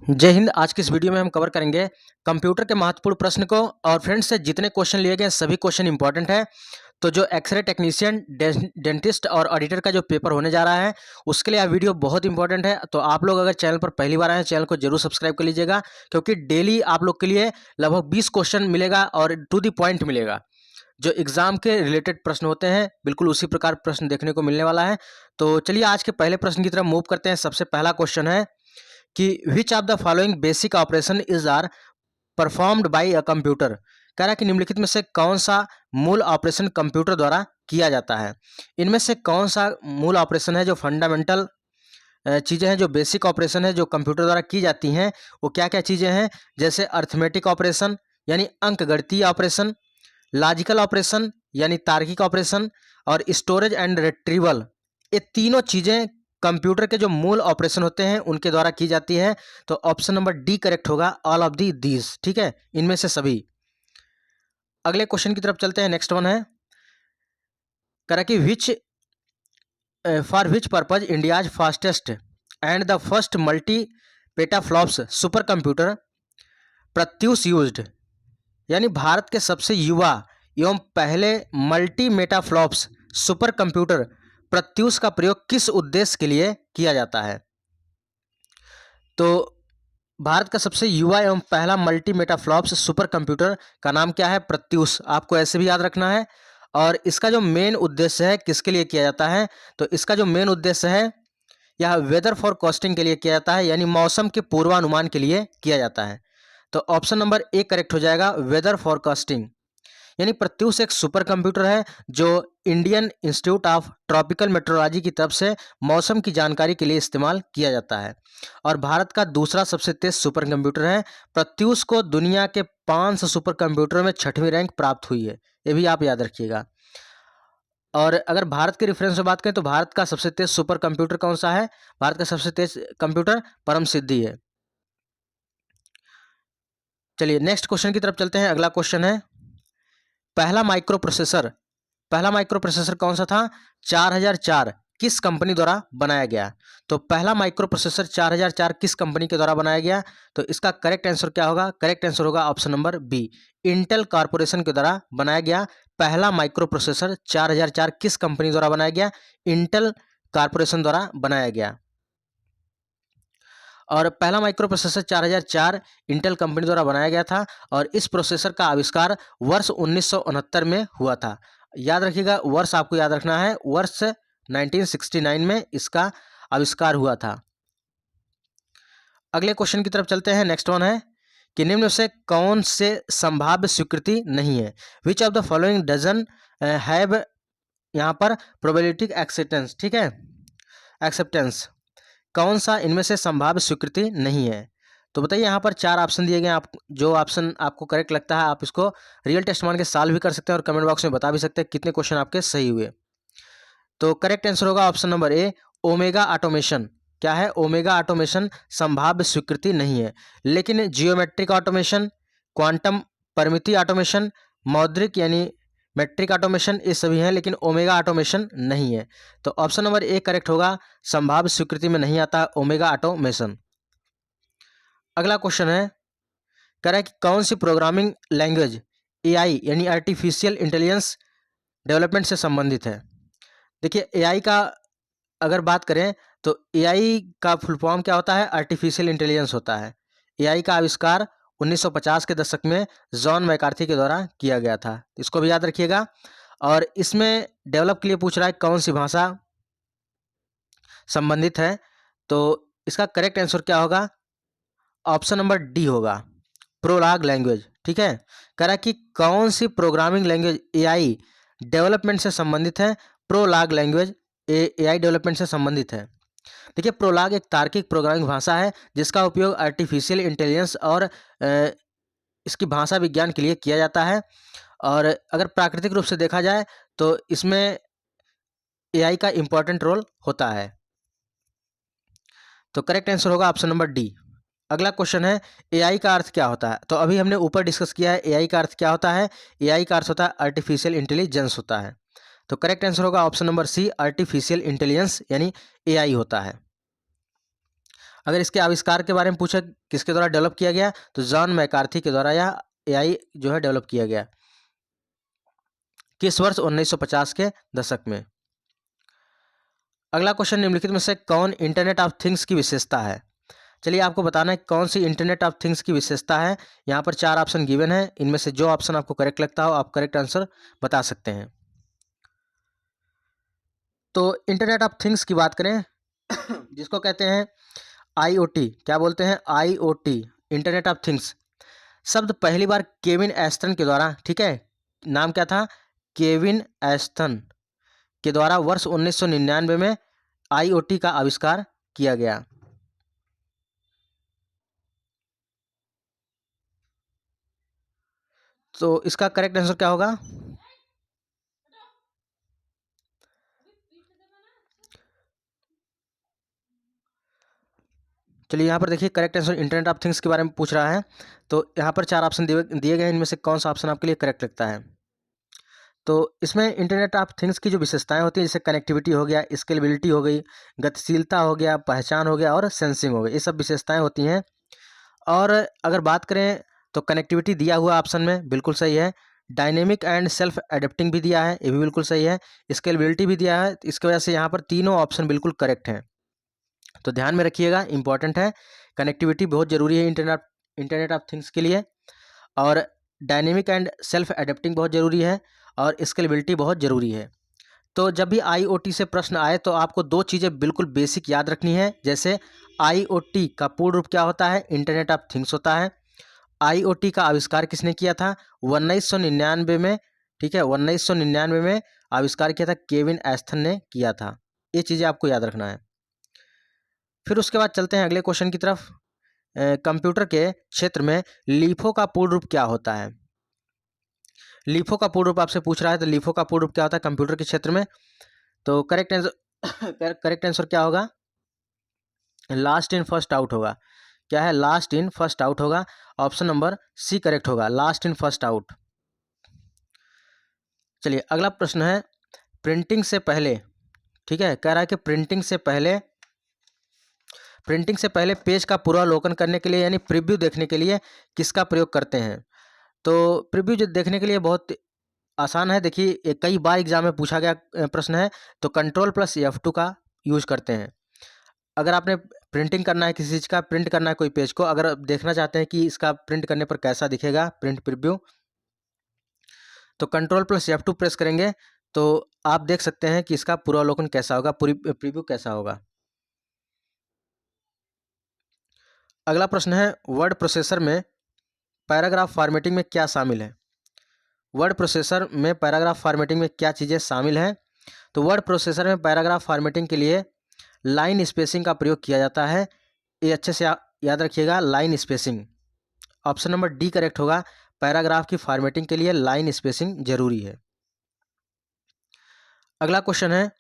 जय हिंद। आज की इस वीडियो में हम कवर करेंगे कंप्यूटर के महत्वपूर्ण प्रश्न को। और फ्रेंड्स, से जितने क्वेश्चन लिए गए सभी क्वेश्चन इंपॉर्टेंट है। तो जो एक्सरे टेक्नीशियन, डेंटिस्ट और ऑडिटर का जो पेपर होने जा रहा है उसके लिए यह वीडियो बहुत इंपॉर्टेंट है। तो आप लोग अगर चैनल पर पहली बार आए हैं, चैनल को जरूर सब्सक्राइब कर लीजिएगा, क्योंकि डेली आप लोग के लिए लगभग 20 क्वेश्चन मिलेगा और टू द पॉइंट मिलेगा। जो एग्जाम के रिलेटेड प्रश्न होते हैं बिल्कुल उसी प्रकार प्रश्न देखने को मिलने वाला है। तो चलिए आज के पहले प्रश्न की तरफ मूव करते हैं। सबसे पहला क्वेश्चन है कि which of the following basic operation is are performed by a computer. कह रहा है कि निम्नलिखित में से कौन सा मूल ऑपरेशन कंप्यूटर द्वारा किया जाता है। इनमें से कौन सा मूल ऑपरेशन है जो फंडामेंटल चीज़ें हैं, जो बेसिक ऑपरेशन है जो कंप्यूटर द्वारा की जाती हैं, वो क्या क्या चीज़ें हैं। जैसे अर्थमेटिक ऑपरेशन यानी अंकगणितीय ऑपरेशन, लॉजिकल ऑपरेशन यानी तार्किक ऑपरेशन, और स्टोरेज एंड रिट्रीवल। ये तीनों चीज़ें कंप्यूटर के जो मूल ऑपरेशन होते हैं उनके द्वारा की जाती है। तो ऑप्शन नंबर डी करेक्ट होगा, ऑल ऑफ दी दीज। ठीक है, इनमें से सभी। अगले क्वेश्चन की तरफ चलते हैं। नेक्स्ट वन है, कह रहा कि which for which purpose India's fastest and the first multi petaflops super computer Pratyush used. यानी भारत के सबसे युवा एवं पहले मल्टी मेटाफ्लॉप्स सुपर कंप्यूटर प्रत्यूष का प्रयोग किस उद्देश्य के लिए किया जाता है। तो भारत का सबसे युवा एवं पहला मल्टी मेटाफ्लॉप्स सुपर कंप्यूटर का नाम क्या है? प्रत्यूष। आपको ऐसे भी याद रखना है। और इसका जो मेन उद्देश्य है किसके लिए किया जाता है, तो इसका जो मेन उद्देश्य है यह वेदर फोरकास्टिंग के लिए किया जाता है, यानी मौसम के पूर्वानुमान के लिए किया जाता है। तो ऑप्शन नंबर ए करेक्ट हो जाएगा, वेदर फोरकास्टिंग। यानी प्रत्यूष एक सुपर कंप्यूटर है जो Indian institute of tropical metrology की तरफ से मौसम की जानकारी के लिए इस्तेमाल किया जाता है और भारत का दूसरा सबसे तेज सुपर कंप्यूटर है। प्रत्यूष को दुनिया के 500 सुपर कंप्यूटरों में 6वीं रैंक प्राप्त हुई है, ये भी आप याद रखिएगा। और अगर भारत के रेफरेंस में बात करें तो भारत का सबसे तेज सुपर कंप्यूटर कौन सा है? भारत का सबसे तेज कंप्यूटर परम सिद्धि है। चलिए नेक्स्ट क्वेश्चन की तरफ चलते हैं। अगला क्वेश्चन है, पहला माइक्रो प्रोसेसर कौन सा था? 4004 किस कंपनी द्वारा बनाया गया? तो पहला माइक्रो प्रोसेसर 4004 किस कंपनी के द्वारा बनाया गया? तो इसका करेक्ट आंसर क्या होगा? करेक्ट आंसर होगा option number B, Intel Corporation के द्वारा बनाया गया पहला माइक्रो प्रोसेसर 4004 किस कंपनी द्वारा बनाया गया? इंटेल कॉर्पोरेशन द्वारा बनाया गया। और पहला माइक्रो प्रोसेसर 4004 इंटेल कंपनी द्वारा बनाया गया था और इस प्रोसेसर का आविष्कार वर्ष 1969 में हुआ था। याद रखिएगा, वर्ष आपको याद रखना है, वर्ष 1969 में इसका आविष्कार हुआ था। अगले क्वेश्चन की तरफ चलते हैं। नेक्स्ट वन है कि निम्न में से कौन से संभाव्य स्वीकृति नहीं है? विच of the following doesn't have, यहाँ पर प्रोबेबिलिटी एक्सेप्टेंस। ठीक है, एक्सेप्टेंस कौन सा इनमें से संभाव्य स्वीकृति नहीं है? तो बताइए, यहाँ पर 4 ऑप्शन दिए गए हैं। आप जो ऑप्शन आपको करेक्ट लगता है आप इसको रियल टेस्ट मान के सॉल्व भी कर सकते हैं और कमेंट बॉक्स में बता भी सकते हैं कितने क्वेश्चन आपके सही हुए। तो करेक्ट आंसर होगा option number A, omega automation. क्या है? ओमेगा ऑटोमेशन संभाव्य स्वीकृति नहीं है, लेकिन जियोमेट्रिक ऑटोमेशन, क्वांटम परिमिति ऑटोमेशन, मौद्रिक यानी मैट्रिक ऑटोमेशन, ये सभी हैं, लेकिन ओमेगा ऑटोमेशन नहीं है। तो ऑप्शन नंबर ए करेक्ट होगा, संभाव्य स्वीकृति में नहीं आता ओमेगा ऑटोमेशन। अगला क्वेश्चन है, कह रहा है कि कौन सी प्रोग्रामिंग लैंग्वेज एआई यानी आर्टिफिशियल इंटेलिजेंस डेवलपमेंट से संबंधित है? देखिए, एआई का अगर बात करें तो एआई का फुल फॉर्म क्या होता है? आर्टिफिशियल इंटेलिजेंस होता है। एआई का आविष्कार 1950 के दशक में जॉन मैकार्थी के द्वारा किया गया था, इसको भी याद रखिएगा। और इसमें डेवलप के लिए पूछ रहा है कौन सी भाषा संबंधित है, तो इसका करेक्ट आंसर क्या होगा? ऑप्शन नंबर डी होगा, प्रोलाग लैंग्वेज। ठीक है, कह रहा है कि कौन सी प्रोग्रामिंग लैंग्वेज एआई डेवलपमेंट से संबंधित है? प्रोलाग लैंग्वेज एआई डेवलपमेंट से संबंधित है। देखिए, प्रोलाग एक तार्किक प्रोग्रामिंग भाषा है जिसका उपयोग आर्टिफिशियल इंटेलिजेंस और इसकी भाषा विज्ञान के लिए किया जाता है। और अगर प्राकृतिक रूप से देखा जाए तो इसमें एआई का इम्पोर्टेंट रोल होता है। तो करेक्ट आंसर होगा ऑप्शन नंबर डी। अगला क्वेश्चन है, एआई का अर्थ क्या होता है? तो अभी हमने ऊपर डिस्कस किया है एआई का अर्थ क्या होता है। एआई का अर्थ होता है आर्टिफिशियल इंटेलिजेंस होता है। तो करेक्ट आंसर होगा option number C, artificial intelligence यानी एआई होता है। अगर इसके आविष्कार के बारे में पूछे किसके द्वारा डेवलप किया गया, तो जॉन मैकार्थी के द्वारा यह एआई जो है डेवलप किया गया। किस वर्ष? 1950 के दशक में। अगला क्वेश्चन, निम्नलिखित में से कौन इंटरनेट ऑफ थिंग्स की विशेषता है? चलिए आपको बताना है कौन सी इंटरनेट ऑफ थिंग्स की विशेषता है। यहाँ पर 4 ऑप्शन गिवन है, इनमें से जो ऑप्शन आपको करेक्ट लगता हो आप करेक्ट आंसर बता सकते हैं। तो इंटरनेट ऑफ थिंग्स की बात करें जिसको कहते हैं आईओटी, क्या बोलते हैं? IoT, internet of things. शब्द पहली बार केविन एस्टन के द्वारा, ठीक है, नाम क्या था? केविन एस्टन के द्वारा वर्ष 1999 में आईओटी का आविष्कार किया गया। तो इसका करेक्ट आंसर क्या होगा? चलिए यहाँ पर देखिए correct answer internet of things के बारे में पूछ रहा है। तो यहाँ पर 4 ऑप्शन दिए गए हैं, इनमें से कौन सा ऑप्शन आपके लिए करेक्ट लगता है? तो इसमें इंटरनेट ऑफ थिंग्स की जो विशेषताएं होती हैं, जैसे कनेक्टिविटी हो गया, स्केलेबिलिटी हो गई, गतिशीलता हो गया, पहचान हो गया और सेंसिंग हो गई, ये सब विशेषताएं होती हैं। और अगर बात करें तो कनेक्टिविटी दिया हुआ ऑप्शन में बिल्कुल सही है। डायनेमिक एंड सेल्फ एडेप्टिंग भी दिया है, ये भी बिल्कुल सही है। स्केलेबिलिटी भी दिया है, इसकी वजह से यहाँ पर तीनों ऑप्शन बिल्कुल करेक्ट हैं। तो ध्यान में रखिएगा, इंपॉर्टेंट है। कनेक्टिविटी बहुत ज़रूरी है इंटरनेट ऑफ थिंग्स के लिए, और डायनेमिक एंड सेल्फ एडेप्टिंग बहुत ज़रूरी है, और स्केलेबिलिटी बहुत ज़रूरी है। तो जब भी आईओटी से प्रश्न आए तो आपको 2 चीज़ें बिल्कुल बेसिक याद रखनी है। जैसे आईओटी का पूर्ण रूप क्या होता है? इंटरनेट ऑफ थिंग्स होता है। आईओटी का आविष्कार किसने किया था? 1999 में, ठीक है, 1999 में आविष्कार किया था, केविन एस्थन ने किया था। ये चीज़ें आपको याद रखना है। फिर उसके बाद चलते हैं अगले क्वेश्चन की तरफ। कंप्यूटर के क्षेत्र में लीफो का पूर्ण रूप क्या होता है? लीफो का पूर्ण रूप आपसे पूछ रहा है, तो लीफो का पूर्ण रूप क्या होता है कंप्यूटर के क्षेत्र में? तो करेक्ट आंसर करेक्ट आंसर क्या होगा? लास्ट इन फर्स्ट आउट होगा। क्या है? लास्ट इन फर्स्ट आउट होगा। ऑप्शन नंबर सी करेक्ट होगा, लास्ट इन फर्स्ट आउट। चलिए अगला प्रश्न है, प्रिंटिंग से पहले, ठीक है, कह रहा है कि प्रिंटिंग से पहले पेज का पूर्वावलोकन करने के लिए यानी प्रीव्यू देखने के लिए किसका प्रयोग करते हैं? तो प्रीव्यू जो देखने के लिए बहुत आसान है। देखिए कई बार एग्जाम में पूछा गया प्रश्न है, तो Ctrl+F2 का यूज करते हैं। अगर आपने प्रिंटिंग करना है, किसी चीज़ का प्रिंट करना है कोई पेज को, अगर आप देखना चाहते हैं कि इसका प्रिंट करने पर कैसा दिखेगा प्रिंट प्रीव्यू, तो Ctrl+F2 प्रेस करेंगे तो आप देख सकते हैं कि इसका पूर्वावलोकन कैसा होगा, पूरी प्रीव्यू कैसा होगा। अगला प्रश्न है, वर्ड प्रोसेसर में पैराग्राफ फॉर्मेटिंग में क्या शामिल है? वर्ड प्रोसेसर में पैराग्राफ फॉर्मेटिंग में क्या चीज़ें शामिल हैं? तो वर्ड प्रोसेसर में पैराग्राफ फॉर्मेटिंग के लिए लाइन स्पेसिंग का प्रयोग किया जाता है। ये अच्छे से याद रखिएगा, line spacing. Option number D correct होगा, पैराग्राफ की फॉर्मेटिंग के लिए लाइन स्पेसिंग जरूरी है। अगला क्वेश्चन है,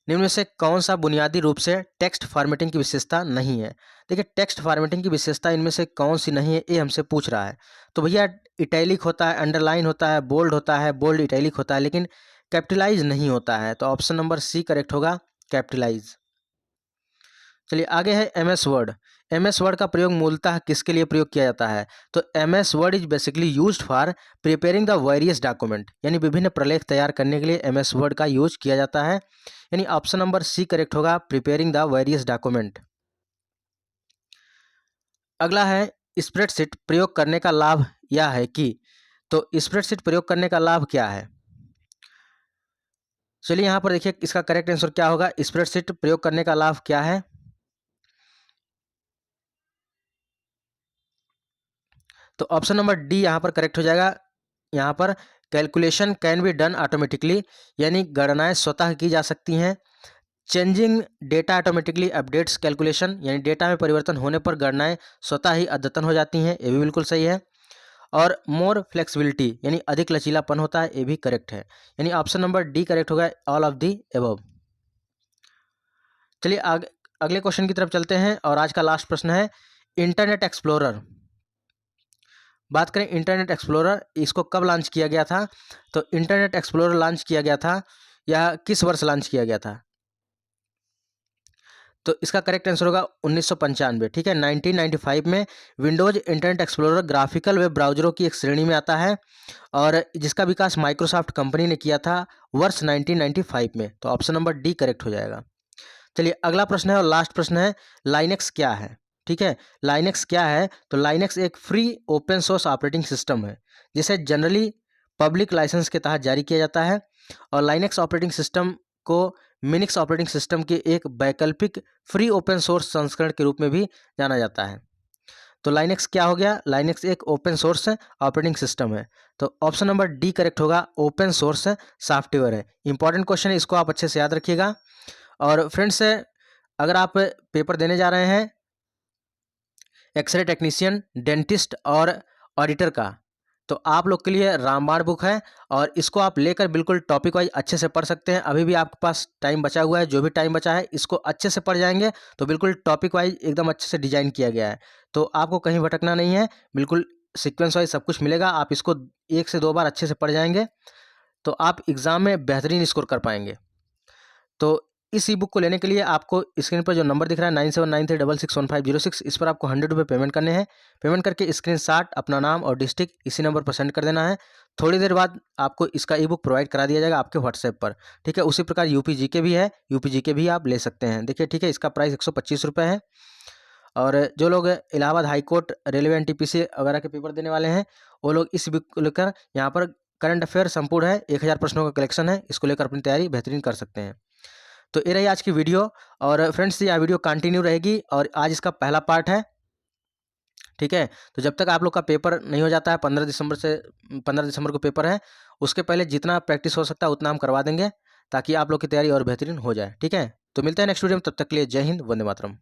निम्न में से कौन सा बुनियादी रूप से टेक्स्ट फॉर्मेटिंग की विशेषता नहीं है? देखिए टेक्स्ट फॉर्मेटिंग की विशेषता इनमें से कौन सी नहीं है, ये हमसे पूछ रहा है। तो भैया इटैलिक होता है, अंडरलाइन होता है, बोल्ड होता है, बोल्ड इटैलिक होता है, लेकिन कैपिटलाइज नहीं होता है। तो ऑप्शन नंबर सी करेक्ट होगा, कैपिटलाइज। चलिए आगे है MS वर्ड। MS वर्ड का प्रयोग मूलतः किसके लिए प्रयोग किया जाता है? तो MS word is basically used for preparing the various document, यानी विभिन्न प्रलेख तैयार करने के लिए MS वर्ड का यूज किया जाता है। यानी ऑप्शन नंबर सी करेक्ट होगा, प्रिपेयरिंग द वेरियस डॉक्यूमेंट। अगला है, स्प्रेडशीट प्रयोग करने का लाभ यह है कि, तो स्प्रेडशीट प्रयोग करने का लाभ क्या है? चलिए यहाँ पर देखिए इसका करेक्ट आंसर क्या होगा, स्प्रेडशीट प्रयोग करने का लाभ क्या है? तो ऑप्शन नंबर डी यहाँ पर करेक्ट हो जाएगा। यहाँ पर calculation can be done automatically, यानी गणनाएं स्वतः की जा सकती हैं। Changing data automatically updates calculation, यानी डेटा में परिवर्तन होने पर गणनाएं स्वतः ही अद्यतन हो जाती हैं, ये भी बिल्कुल सही है। और मोर फ्लेक्सिबिलिटी, यानी अधिक लचीलापन होता है, ये भी करेक्ट है। यानी ऑप्शन नंबर डी करेक्ट होगा, ऑल ऑफ दी एबव। चलिए आगे अगले क्वेश्चन की तरफ चलते हैं, और आज का लास्ट प्रश्न है, इंटरनेट एक्सप्लोरर। बात करें इंटरनेट एक्सप्लोरर, इसको कब लॉन्च किया गया था? तो इंटरनेट एक्सप्लोरर लॉन्च किया गया था, या किस वर्ष लॉन्च किया गया था? तो इसका करेक्ट आंसर होगा 1995। ठीक है, 1995 में Windows Internet Explorer graphical web ब्राउजरों की एक श्रेणी में आता है और जिसका विकास माइक्रोसॉफ्ट कंपनी ने किया था वर्ष 1995 में। तो ऑप्शन नंबर डी करेक्ट हो जाएगा। चलिए अगला प्रश्न है और लास्ट प्रश्न है, लाइनेक्स क्या है। ठीक है, लाइनेक्स क्या है, तो लाइनेक्स एक free open source operating system है जिसे जनरली पब्लिक लाइसेंस के तहत जारी किया जाता है और लाइनेक्स ऑपरेटिंग सिस्टम को मिनिक्स ऑपरेटिंग सिस्टम के एक वैकल्पिक फ्री ओपन सोर्स संस्करण के रूप में भी जाना जाता है। तो लाइनेक्स क्या हो गया, लाइनेक्स एक ओपन सोर्स ऑपरेटिंग सिस्टम है। तो ऑप्शन नंबर डी करेक्ट होगा, ओपन सोर्स सॉफ्टवेयर है। इंपॉर्टेंट क्वेश्चन है, इसको आप अच्छे से याद रखिएगा। और फ्रेंड्स अगर आप पेपर देने जा रहे हैं एक्सरे टेक्नीशियन, डेंटिस्ट और ऑडिटर का, तो आप लोग के लिए रामबाण बुक है और इसको आप लेकर बिल्कुल टॉपिक वाइज अच्छे से पढ़ सकते हैं। अभी भी आपके पास टाइम बचा हुआ है, जो भी टाइम बचा है इसको अच्छे से पढ़ जाएंगे तो बिल्कुल टॉपिक वाइज एकदम अच्छे से डिजाइन किया गया है। तो आपको कहीं भटकना नहीं है, बिल्कुल सीक्वेंस वाइज सब कुछ मिलेगा। आप इसको 1 से 2 बार अच्छे से पढ़ जाएंगे तो आप एग्ज़ाम में बेहतरीन स्कोर कर पाएंगे। तो इस ई बुक को लेने के लिए आपको स्क्रीन पर जो नंबर दिख रहा है 9793661506, इस पर आपको 100 रुपये पेमेंट करने हैं। पेमेंट करके स्क्रीनशॉट अपना नाम और डिस्ट्रिक्ट इसी नंबर पर सेंड कर देना है। थोड़ी देर बाद आपको इसका ई बुक प्रोवाइड करा दिया जाएगा आपके व्हाट्सएप पर। ठीक है, उसी प्रकार यूपी जीके भी है, यूपी जीके भी आप ले सकते हैं। देखिए ठीक है, इसका प्राइस 125 रुपये है। और जो लोग इलाहाबाद हाईकोर्ट, रेलवे, एनटीपीसी वगैरह के पेपर देने वाले हैं वो लोग इस बुक को लेकर, यहाँ पर करंट अफेयर संपूर्ण है, 1000 प्रश्नों का कलेक्शन है, इसको लेकर अपनी तैयारी बेहतरीन कर सकते हैं। तो ये रही आज की वीडियो और फ्रेंड्स यह वीडियो कंटिन्यू रहेगी और आज इसका पहला पार्ट है। ठीक है, तो जब तक आप लोग का पेपर नहीं हो जाता है 15 दिसंबर को पेपर है, उसके पहले जितना प्रैक्टिस हो सकता है उतना हम करवा देंगे ताकि आप लोग की तैयारी और बेहतरीन हो जाए। ठीक है, तो मिलते हैं नेक्स्ट वीडियो में, तब तक के लिए जय हिंद, वंदे मातरम।